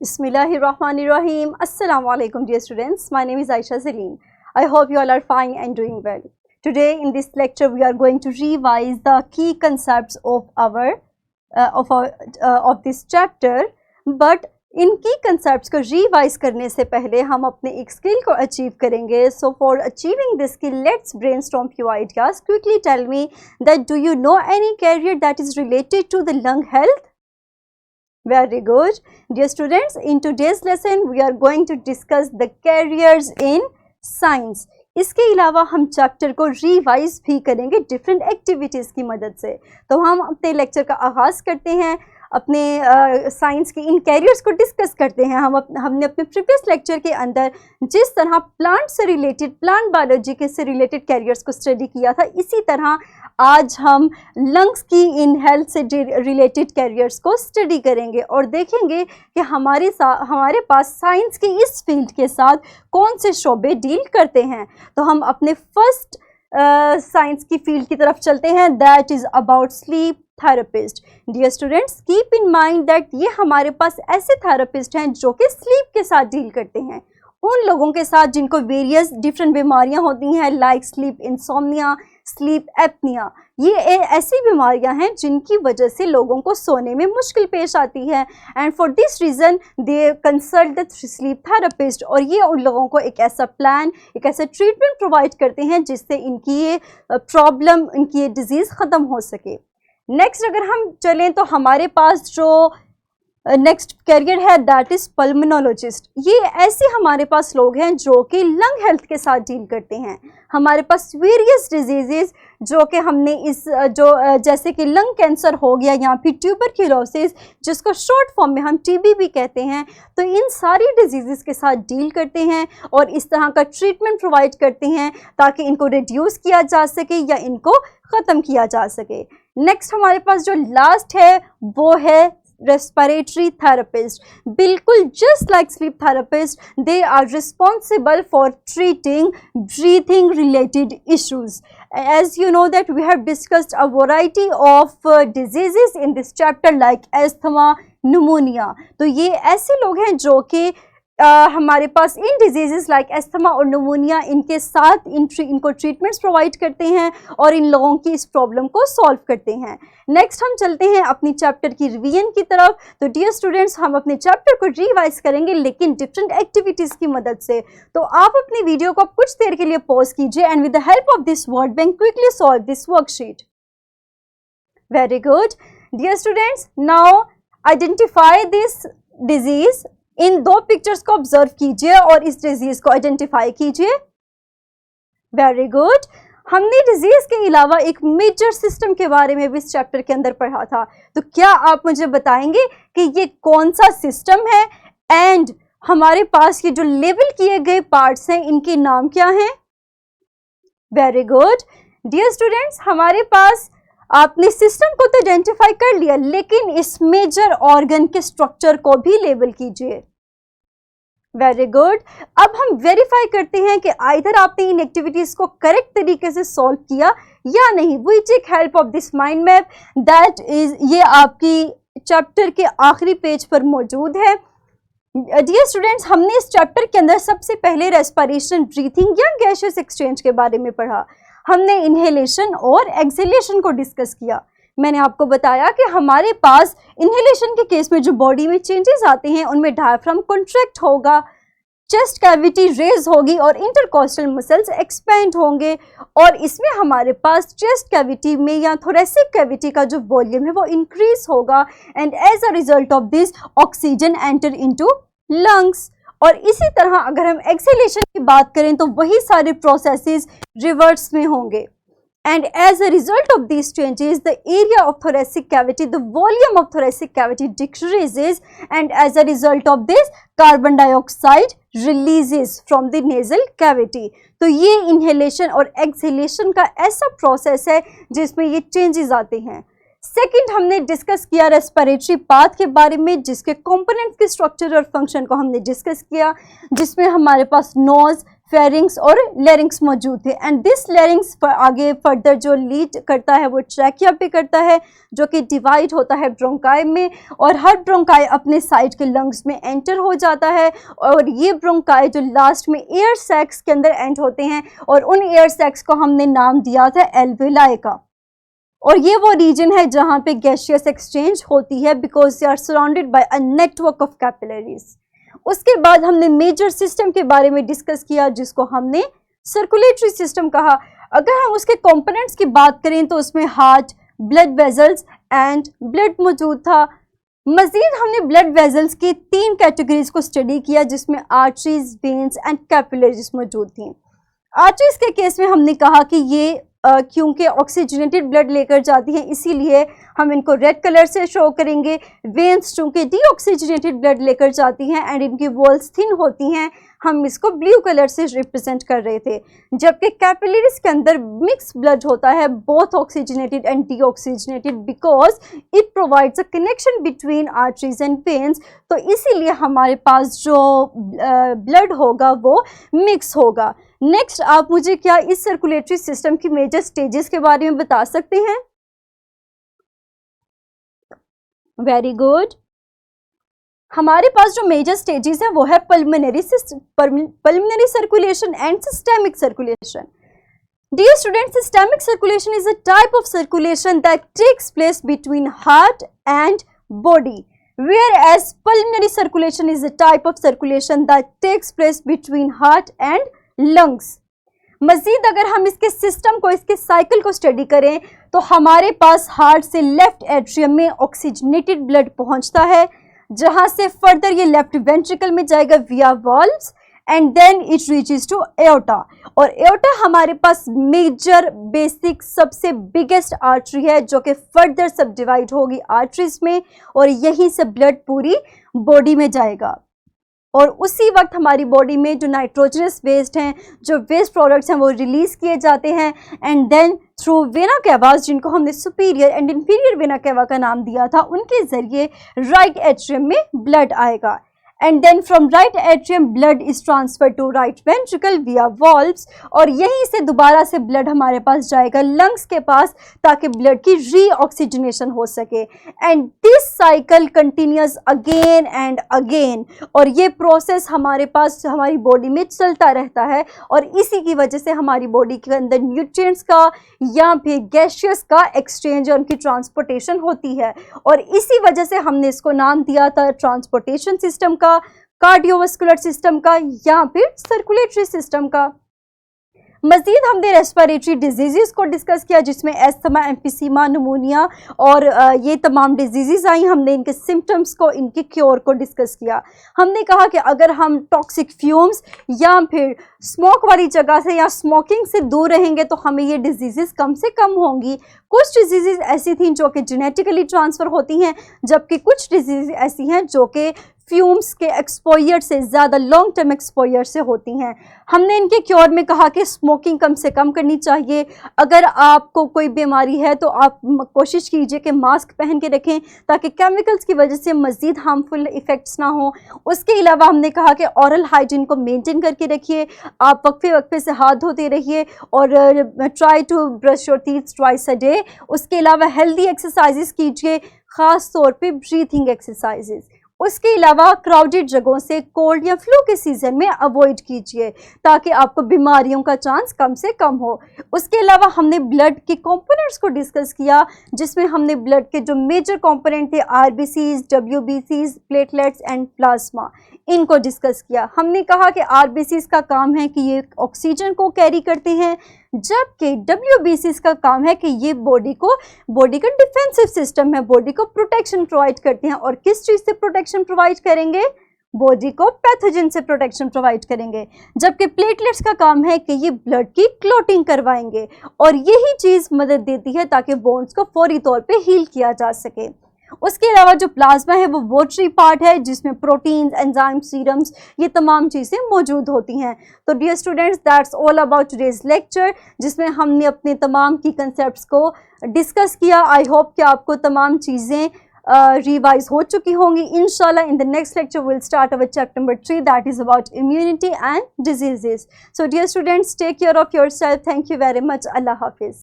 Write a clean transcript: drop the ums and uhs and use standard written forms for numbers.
Bismillahirrahmanirrahim. Assalamu alaikum dear students. My name is Aisha Salim. I hope you all are fine and doing well. Today in this lecture we are going to revise the key concepts of this chapter. But इन की concepts को revise करने से पहले हम अपने एक skill को achieve करेंगे. So for achieving this skill, let's brainstorm few ideas. Quickly tell me that do you know any career that is related to the lung health? Very good. Dear students, in today's lesson we are going to discuss the careers in science. इसके अलावा हम chapter को revise भी करेंगे different activities की मदद से. तो हम अपने लेक्चर का आगाज़ करते हैं, अपने साइंस के इन कैरियर्स को डिस्कस करते हैं. हमने अपने प्रीवियस लेक्चर के अंदर जिस तरह प्लांट से रिलेटेड, प्लांट बायोलॉजी के से रिलेटेड कैरियर्स को स्टडी किया था, इसी तरह आज हम लंग्स की इन हेल्थ से रिलेटेड कैरियर्स को स्टडी करेंगे और देखेंगे कि हमारे पास साइंस की इस फील्ड के साथ कौन से शोबे डील करते हैं. तो हम अपने फर्स्ट साइंस की फील्ड की तरफ चलते हैं, that is about sleep therapist. Dear students, keep in mind that ये हमारे पास ऐसे थेरेपिस्ट हैं जो कि स्लीप के साथ डील करते हैं. उन लोगों के साथ जिनको वेरियस डिफरेंट बीमारियां होती हैं, like sleep insomnia, sleep apnoea. ये ऐसी बीमारियां हैं जिनकी वजह से लोगों को सोने में मुश्किल पेश आती है. And for this reason they consult the sleep therapist. और ये उन लोगों को एक ऐसा प्लान, एक ऐसा ट्रीटमेंट प्रोवाइड करते हैं जिससे इनकी ये प्रॉब्लम, इनकी ये डिजीज़ ख़त्म हो सके. नेक्स्ट अगर हम चलें तो हमारे पास जो नेक्स्ट कैरियर है दैट इज़ पल्मोनोलॉजिस्ट. ये ऐसे हमारे पास लोग हैं जो कि लंग हेल्थ के साथ डील करते हैं. हमारे पास वेरियस डिजीज़ जो कि हमने जैसे कि लंग कैंसर हो गया या फिर ट्यूबरक्यूलोसिस, जिसको शॉर्ट फॉर्म में हम टीबी भी कहते हैं, तो इन सारी डिजीज़ के साथ डील करते हैं और इस तरह का ट्रीटमेंट प्रोवाइड करते हैं ताकि इनको रिड्यूस किया जा सके या इनको ख़त्म किया जा सके. नेक्स्ट हमारे पास जो लास्ट है वो है रेस्पिरेटरी थेरेपिस्ट. बिल्कुल just like sleep therapist, they are responsible for treating breathing related issues. As you know that we have discussed a variety of diseases in this chapter like asthma, pneumonia. तो ये ऐसे लोग हैं जो कि हमारे पास इन disease like asthma और pneumonia इनके साथ इनको ट्रीटमेंट्स प्रोवाइड करते हैं और इन लोगों की इस प्रॉब्लम को सॉल्व करते हैं. नेक्स्ट हम चलते हैं अपनी चैप्टर की रिवीजन की तरफ. तो डियर स्टूडेंट्स, हम अपने चैप्टर को रिवाइज करेंगे लेकिन डिफरेंट एक्टिविटीज़ की मदद से. तो आप अपनी वीडियो को कुछ देर के लिए पॉज कीजिए and with the help of this word bank quickly solve this worksheet. Very good. Dear students, now identify this disease. इन दो पिक्चर्स को ऑब्जर्व कीजिए और इस डिजीज को आइडेंटिफाई कीजिए. Very good. हमने डिजीज के अलावा एक मेजर सिस्टम के बारे में भी इस चैप्टर के अंदर पढ़ा था. तो क्या आप मुझे बताएंगे कि ये कौन सा सिस्टम है एंड हमारे पास ये जो लेबल किए गए पार्ट्स हैं इनके नाम क्या हैं? Very good. डियर स्टूडेंट्स, हमारे पास आपने सिस्टम को तो आइडेंटिफाई कर लिया लेकिन इस मेजर ऑर्गन के स्ट्रक्चर को भी लेबल कीजिए. Very good. अब हम वेरीफाई करते हैं कि आइदर आपने इन एक्टिविटीज को करेक्ट तरीके से सॉल्व किया या नहीं. We take help of this mind map, that is ये आपकी चैप्टर के आखिरी पेज पर मौजूद है. डियर स्टूडेंट्स, हमने इस चैप्टर के अंदर सबसे पहले रेस्पिरेशन, ब्रीथिंग या गैसियस एक्सचेंज के बारे में पढ़ा. हमने इनहेलेशन और एक्सहेलेशन को डिस्कस किया. मैंने आपको बताया कि हमारे पास इनहेलेशन के केस में जो बॉडी में चेंजेस आते हैं उनमें डायफ्राम कॉन्ट्रैक्ट होगा, चेस्ट कैविटी रेज होगी और इंटरकॉस्टल मसल्स एक्सपेंड होंगे. और इसमें हमारे पास चेस्ट कैविटी में या थोरेसिक कैविटी का जो वॉल्यूम है वो इंक्रीज होगा and as a result of this oxygen enter into lungs. और इसी तरह अगर हम एक्सहेलेशन की बात करें तो वही सारे प्रोसेसेस रिवर्स में होंगे. And as a result of these changes, the area of thoracic cavity, the volume of thoracic cavity decreases, and as a result of this, carbon dioxide releases from the nasal cavity. तो ये inhalation और exhalation का ऐसा process है जिसमें ये changes आते हैं. सेकेंड, हमने डिस्कस किया रेस्पिरेटरी पाथ के बारे में, जिसके कंपोनेंट के स्ट्रक्चर और फंक्शन को हमने डिस्कस किया, जिसमें हमारे पास नोज, फेरिंग्स और लेरिंग्स मौजूद थे। एंड दिस लेरिंग्स आगे फर्दर जो लीड करता है वो ट्रैकिया पे करता है, जो कि डिवाइड होता है ब्रोंकाई में, और हर ब्रोंकाई अपने साइड के लंग्स में एंटर हो जाता है। और ये ब्रोंकाई जो लास्ट में एयर सैक्स के अंदर एंड होते हैं, और उन एयर सैक्स को हमने नाम दिया था एल्वेलाई का। और ये वो रीजन है जहाँ पे गैसियस एक्सचेंज होती है, because they are surrounded by a network of capillaries. उसके बाद हमने मेजर सिस्टम के बारे में डिस्कस किया, जिसको हमने सर्कुलेटरी सिस्टम कहा। अगर हम उसके कंपोनेंट्स की बात करें तो उसमें heart, blood vessels and blood मौजूद था। मजीद हमने ब्लड वेजल्स की 3 कैटेगरीज को स्टडी किया, जिसमें आर्टरीज, वेन्स एंड कैपिलरीज मौजूद थी। आर्टरीज के केस में हमने कहा कि ये क्योंकि ऑक्सीजनेटेड ब्लड लेकर जाती हैं, इसीलिए हम इनको रेड कलर से शो करेंगे। वेन्स चूँकि डीऑक्सीजनेटेड ब्लड लेकर जाती हैं एंड इनकी वॉल्स थिन होती हैं, हम इसको ब्लू कलर से रिप्रेजेंट कर रहे थे। जबकि कैपिलरीज के अंदर मिक्स ब्लड होता है, both oxygenated and deoxygenated, because it provides a connection between arteries and veins. तो इसीलिए हमारे पास जो ब्लड होगा वो मिक्स होगा। नेक्स्ट, आप मुझे क्या इस सर्कुलेटरी सिस्टम की मेजर स्टेजेस के बारे में बता सकते हैं? Very good. हमारे पास जो मेजर स्टेजेस हैं वो है pulmonary circulation and systemic circulation. Dear students, systemic circulation is a type of circulation that takes place between heart and body, whereas pulmonary circulation is a type of circulation that takes place between heart and lungs. मजीद अगर हम इसके system को, इसके cycle को study करें तो हमारे पास heart से लेफ्ट एट्रियम में ऑक्सीजनेटेड ब्लड पहुंचता है, जहां से फर्दर ये लेफ्ट वेंट्रिकल में जाएगा via valves and then it reaches to aorta. और एओर्टा हमारे पास मेजर बेसिक सबसे बिगेस्ट आर्टरी है, जो कि फर्दर सब डिवाइड होगी आर्टरीज में, और यहीं से ब्लड पूरी बॉडी में जाएगा। और उसी वक्त हमारी बॉडी में जो नाइट्रोजनस वेस्ट हैं, जो वेस्ट प्रोडक्ट्स हैं, वो रिलीज किए जाते हैं and then through vena cavas, जिनको हमने superior and inferior vena cava का नाम दिया था, उनके जरिए राइट एट्रियम में ब्लड आएगा। And then from right atrium blood is transfer to right ventricle via valves, और यहीं से दोबारा से ब्लड हमारे पास जाएगा लंग्स के पास, ताकि ब्लड की रीऑक्सीजनेशन हो सके। And this cycle continuous again and again, और ये प्रोसेस हमारे पास हमारी बॉडी में चलता रहता है, और इसी की वजह से हमारी बॉडी के अंदर न्यूट्रिएंट्स का या फिर गैसियस का एक्सचेंज और उनकी ट्रांसपोर्टेशन होती है। और इसी वजह से हमने इसको नाम दिया था ट्रांसपोर्टेशन सिस्टम का, कार्डियोवास्कुलर सिस्टम का, या फिर सर्कुलेटरी सिस्टम का। मजीद हमने रेस्पिरेटरी डिजीज़ को डिस्कस किया, जिसमें एस्थमा, एम्फिसीमा, निमोनिया और ये तमाम डिजीज़ आई। हमने इनके सिम्टम्स को, इनके क्योर को डिस्कस किया। हमने कहा कि अगर हम टॉक्सिक फ्यूम्स या फिर स्मोक वाली जगह से या स्मोकिंग से दूर रहेंगे तो हमें ये डिजीज़ कम से कम होंगी। कुछ डिजीज़ ऐसी थी जो कि जेनेटिकली ट्रांसफ़र होती हैं, जबकि कुछ डिजीज़ ऐसी हैं जो कि फ्यूम्स के एक्सपोयर से, ज़्यादा लॉन्ग टर्म एक्सपोयर से होती हैं। हमने इनके क्योर में कहा कि स्मोकिंग कम से कम करनी चाहिए। अगर आपको कोई बीमारी है तो आप कोशिश कीजिए कि मास्क पहन के रखें, ताकि केमिकल्स की वजह से मज़ीद हार्मफुल इफ़ेक्ट्स ना हो। उसके अलावा हमने कहा कि ऑरल हाइजीन को मेंटेन करके रखिए, आप वक्फे वक्फे से हाथ धोते रहिए, और try to brush your teeth twice a day. उसके अलावा हेल्दी एक्सरसाइजेस कीजिए, ख़ास तौर पे ब्रीथिंग एक्सरसाइजेस। उसके अलावा क्राउडेड जगहों से कोल्ड या फ्लू के सीज़न में अवॉइड कीजिए, ताकि आपको बीमारियों का चांस कम से कम हो। उसके अलावा हमने ब्लड के कंपोनेंट्स को डिस्कस किया, जिसमें हमने ब्लड के जो मेजर कंपोनेंट थे, आरबीसीज, डब्ल्यूबीसीज, प्लेटलेट्स एंड प्लाज्मा, इनको डिस्कस किया। हमने कहा कि आरबीसीज का काम है कि ये ऑक्सीजन को कैरी करते हैं, जबकि डब्ल्यूबीसीज का काम है कि ये बॉडी का डिफेंसिव सिस्टम है, बॉडी को प्रोटेक्शन प्रोवाइड करते हैं। और किस चीज़ से प्रोटेक्शन प्रोवाइड करेंगे? बॉडी को पैथोजन से प्रोटेक्शन प्रोवाइड करेंगे। जबकि प्लेटलेट्स का काम है कि ये ब्लड की क्लॉटिंग करवाएंगे, और यही चीज़ मदद देती है ताकि बोन्स को फौरी तौर पे हील किया जा सके। उसके अलावा जो प्लाज्मा है वो वॉटरी पार्ट है, जिसमें प्रोटीन्स, एंजाइम, सीरम्स, ये तमाम चीज़ें मौजूद होती हैं। तो dear students, that's all about today's lecture, जिसमें हमने अपने तमाम की कंसेप्ट्स को डिस्कस किया। आई होप कि आपको तमाम चीज़ें रिवाइज हो चुकी होंगी इंशाल्लाह. In the next lecture will start our chapter number 3, that is about immunity and diseases. So dear students, take care of yourself. Thank you very much. अल्लाह हाफिज़.